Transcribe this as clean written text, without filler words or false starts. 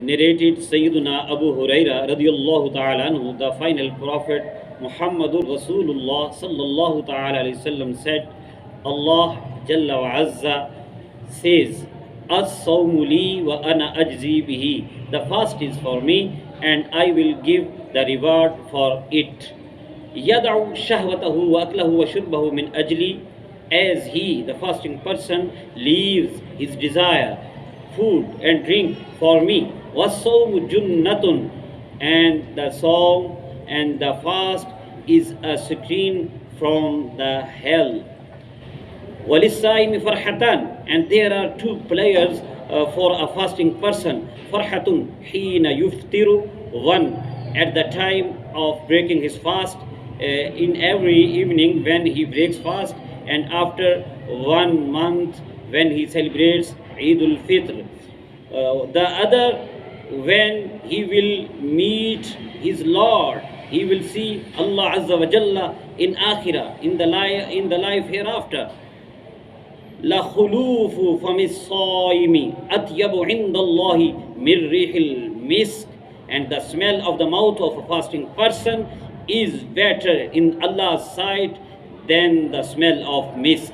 Narrated Sayyiduna Abu Huraira radiyallahu ta'ala anhu, the final prophet Muhammadur Rasulullah sallallahu ta'ala alayhi wasallam said, Allah Jalla wa Azza says, As-sawmu li wa ana ajzi bihi. The fast is for me and I will give the reward for it. Yad'u shahwatahu wa aklahu wa shurbahu min ajli. As he, the fasting person, leaves his desire, food and drink for me. وَالصَّوْمُ جُنَّةٌ. And the sawm and the fast is a screen from the hell. وَلِلصَّائِمِ فَرْحَتَانِ. And there are two players for a fasting person. فَرْحَةٌ حِينَ يُفْطِرُ. One at the time of breaking his fast, in every evening when he breaks fast, and after 1 month when he celebrates Eidul Fitr. The other, when he will meet his Lord, he will see Allah Azza wa Jalla in Akhirah, in the life hereafter. La khulufu famis saimi atyabu indallahi min rihil misk. And the smell of the mouth of a fasting person is better in Allah's sight than the smell of misk.